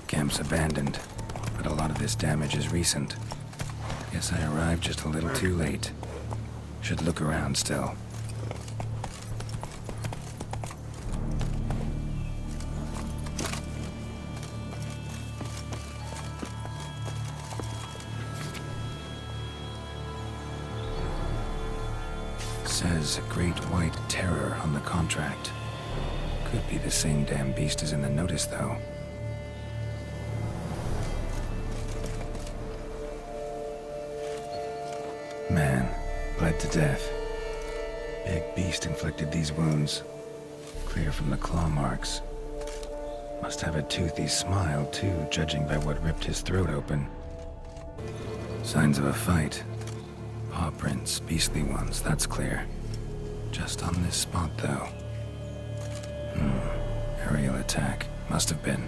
Camp's abandoned, but a lot of this damage is recent. Guess I arrived just a little too late. Should look around still. Says Great White Terror on the contract. Could be the same damn beast as in the notice, though. Man, bled to death. Big beast inflicted these wounds. Clear from the claw marks. Must have a toothy smile, too, judging by what ripped his throat open. Signs of a fight. Paw prints, beastly ones, that's clear. Just on this spot, though. Aerial attack. Must have been.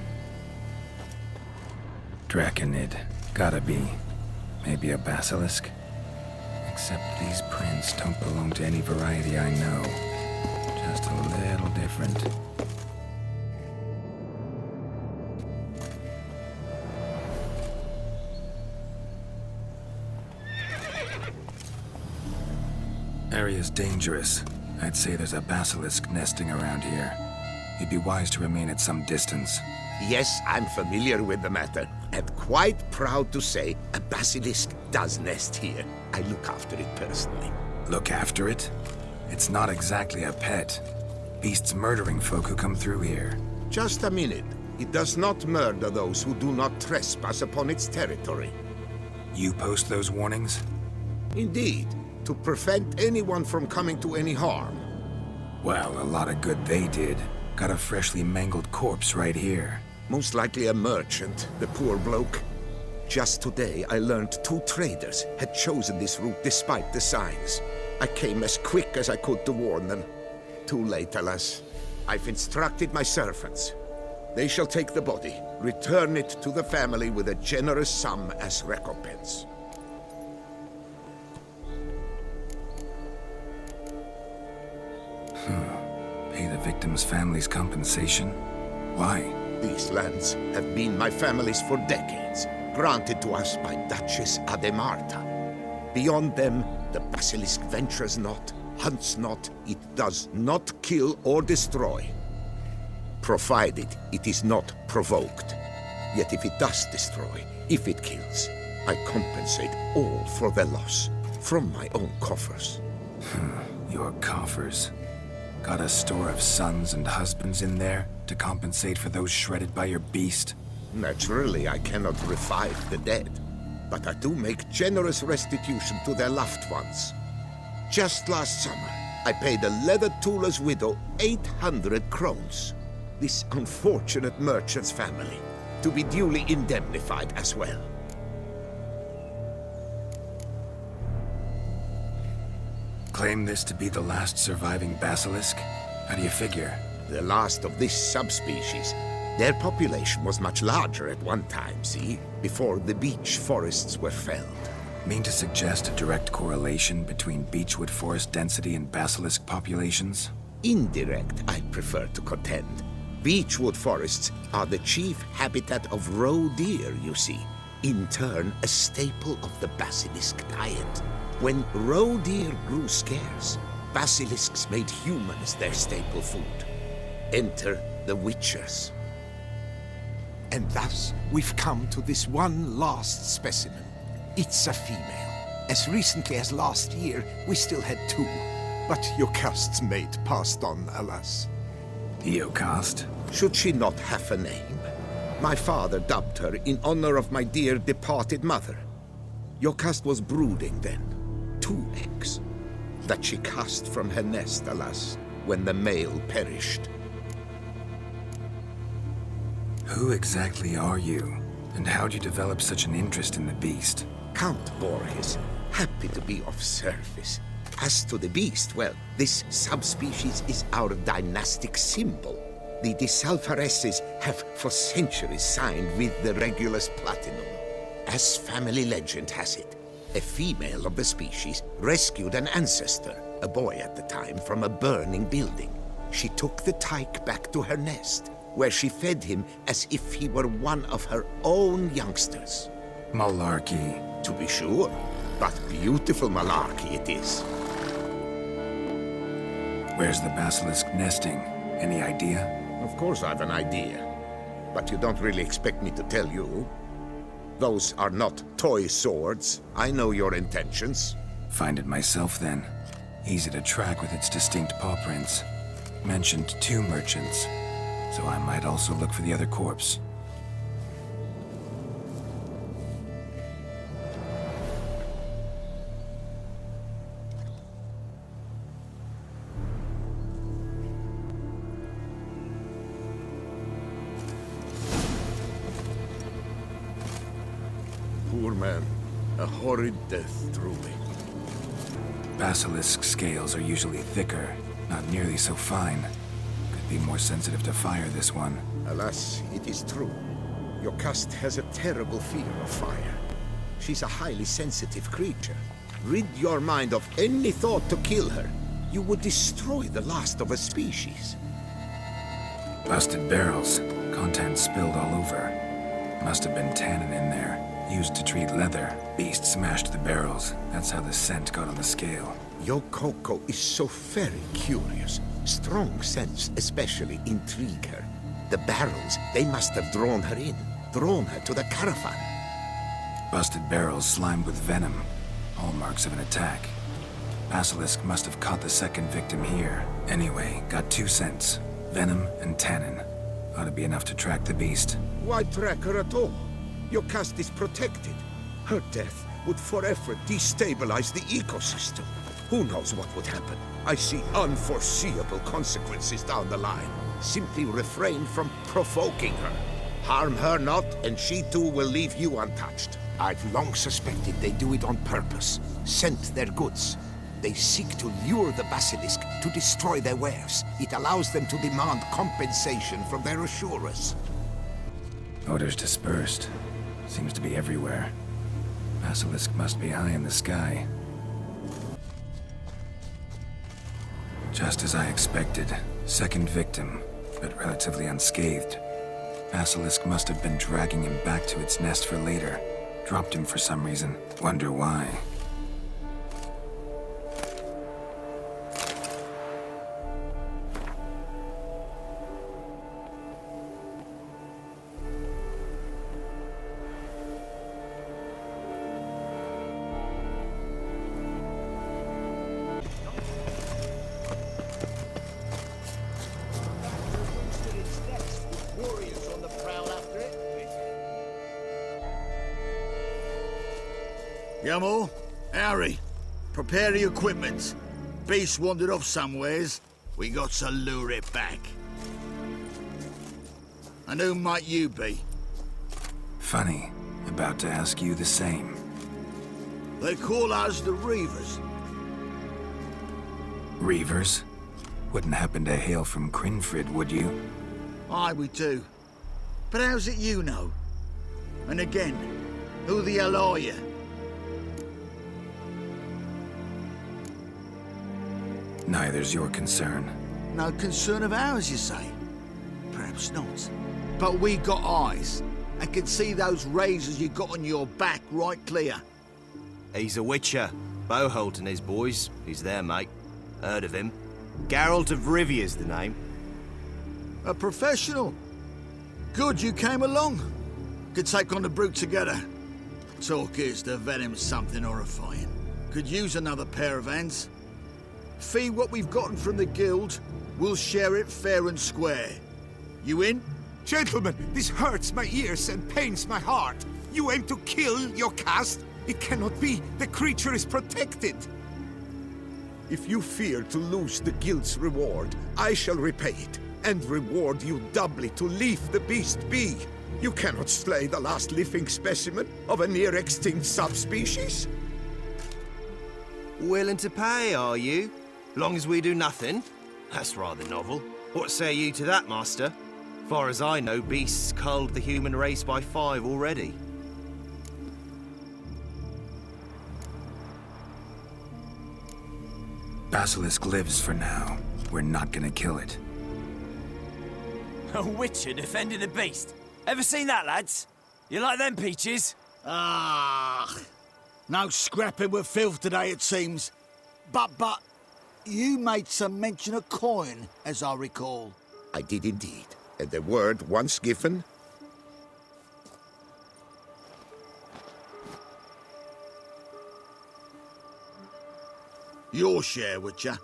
Draconid. Gotta be. Maybe a basilisk? Except these prints don't belong to any variety I know. Just a little different. Area's dangerous. I'd say there's a basilisk nesting around here. You'd be wise to remain at some distance. Yes, I'm familiar with the matter, and quite proud to say a basilisk does nest here. I look after it personally. Look after it? It's not exactly a pet. Beast's murdering folk who come through here. Just a minute. It does not murder those who do not trespass upon its territory. You post those warnings? Indeed, to prevent anyone from coming to any harm. Well, a lot of good they did. Got a freshly mangled corpse right here. Most likely a merchant, the poor bloke. Just today, I learned 2 traders had chosen this route despite the signs. I came as quick as I could to warn them. Too late, alas. I've instructed my servants. They shall take the body, return it to the family with a generous sum as recompense. Pay the victim's family's compensation? Why? These lands have been my family's for decades, granted to us by Duchess Ademarta. Beyond them, the basilisk ventures not, hunts not, it does not kill or destroy. Provided it is not provoked. Yet if it does destroy, if it kills, I compensate all for the loss, from my own coffers. Your coffers. Got a store of sons and husbands in there to compensate for those shredded by your beast? Naturally, I cannot revive the dead, but I do make generous restitution to their loved ones. Just last summer, I paid a leather tooler's widow 800 crowns. This unfortunate merchant's family, to be duly indemnified as well. Claim this to be the last surviving basilisk? How do you figure? The last of this subspecies. Their population was much larger at one time, see? Before the beech forests were felled. Mean to suggest a direct correlation between beechwood forest density and basilisk populations? Indirect, I prefer to contend. Beechwood forests are the chief habitat of roe deer, you see. In turn, a staple of the basilisk diet. When roe deer grew scarce, basilisks made humans their staple food. Enter the witchers. And thus, we've come to this one last specimen. It's a female. As recently as last year, we still had 2. But Yokast's mate passed on, alas. Eocast? Should she not have a name? My father dubbed her in honor of my dear departed mother. Yokast was brooding then. 2 eggs. That she cast from her nest, alas, when the male perished. Who exactly are you? And how'd you develop such an interest in the beast? Count Borges, happy to be of service. As to the beast, well, this subspecies is our dynastic symbol. The Disalfareses have for centuries signed with the Regulus Platinum. As family legend has it, a female of the species rescued an ancestor, a boy at the time, from a burning building. She took the tyke back to her nest, where she fed him as if he were one of her own youngsters. Malarkey. To be sure, but beautiful malarkey it is. Where's the basilisk nesting? Any idea? Of course I've an idea, but you don't really expect me to tell you. Those are not toy swords. I know your intentions. Find it myself then. Easy to track with its distinct paw prints. Mentioned 2 merchants, so I might also look for the other corpse. Poor man. A horrid death, truly. Basilisk scales are usually thicker, not nearly so fine. Could be more sensitive to fire, this one. Alas, it is true. Your caste has a terrible fear of fire. She's a highly sensitive creature. Rid your mind of any thought to kill her. You would destroy the last of a species. Busted barrels. Contents spilled all over. Must have been tannin in there. Used to treat leather. Beast smashed the barrels. That's how the scent got on the scale. Your Coco is so very curious. Strong scents especially intrigue her. The barrels, they must have drawn her in. Drawn her to the caravan. Busted barrels slimed with venom. Hallmarks of an attack. Basilisk must have caught the second victim here. Anyway, got 2 scents. Venom and tannin. Ought to be enough to track the beast. Why track her at all? Your caste is protected. Her death would forever destabilize the ecosystem. Who knows what would happen? I see unforeseeable consequences down the line. Simply refrain from provoking her. Harm her not, and she too will leave you untouched. I've long suspected they do it on purpose. Scent their goods. They seek to lure the basilisk to destroy their wares. It allows them to demand compensation from their assurers. Odors dispersed. Seems to be everywhere. Basilisk must be high in the sky. Just as I expected. Second victim, but relatively unscathed. Basilisk must have been dragging him back to its nest for later. Dropped him for some reason. Wonder why. Yamo, Harry, prepare the equipment. Beast wandered off somewheres. We got to lure it back. And who might you be? Funny. About to ask you the same. They call us the Reavers. Reavers? Wouldn't happen to hail from Crinfrid, would you? Aye, we do. But how's it you know? And again, who the hell are you? Neither's your concern. No concern of ours, you say? Perhaps not. But we got eyes, and can see those razors you got on your back right clear. He's a witcher. Boholt and his boys. He's there, mate. Heard of him. Geralt of Rivia's the name. A professional. Good you came along. Could take on the brute together. Talk is the venom's something horrifying. Could use another pair of hands. Fee what we've gotten from the guild, we'll share it fair and square. You in? Gentlemen, this hurts my ears and pains my heart. You aim to kill your caste? It cannot be. The creature is protected. If you fear to lose the guild's reward, I shall repay it, and reward you doubly to leave the beast be. You cannot slay the last living specimen of a near-extinct subspecies. Willing to pay, are you? Long as we do nothing? That's rather novel. What say you to that, master? Far as I know, beasts culled the human race by 5 already. Basilisk lives for now. We're not gonna kill it. A witcher defending the beast. Ever seen that, lads? You like them peaches? Ah, no scrapping with filth today, it seems. But, you made some mention of coin, as I recall. I did indeed. And the word once given... Your share, Witcher.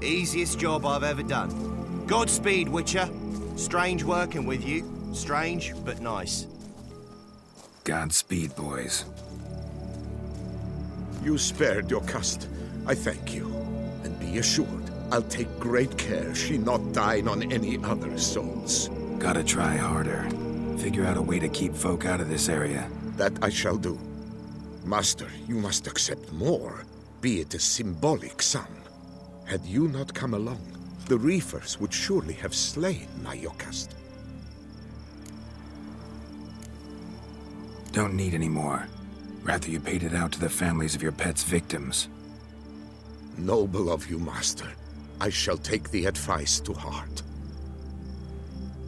Easiest job I've ever done. Godspeed, Witcher. Strange working with you. Strange, but nice. Godspeed, boys. You spared your cust. I thank you. And be assured, I'll take great care she not dine on any other souls. Gotta try harder. Figure out a way to keep folk out of this area. That I shall do. Master, you must accept more, be it a symbolic sum. Had you not come along, the reefers would surely have slain my Yokast. Don't need any more. Rather you paid it out to the families of your pets' victims. Noble of you, Master. I shall take the advice to heart.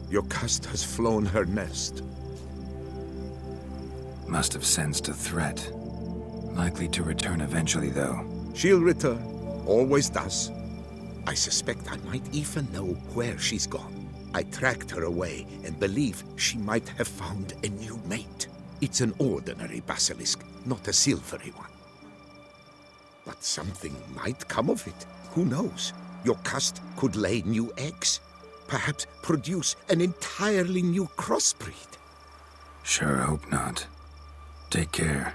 Yokast has flown her nest. Must have sensed a threat. Likely to return eventually, though. She'll return. Always does. I suspect I might even know where she's gone. I tracked her away and believe she might have found a new mate. It's an ordinary basilisk, not a silvery one. But something might come of it. Who knows? Yokast could lay new eggs. Perhaps produce an entirely new crossbreed. Sure hope not. Take care.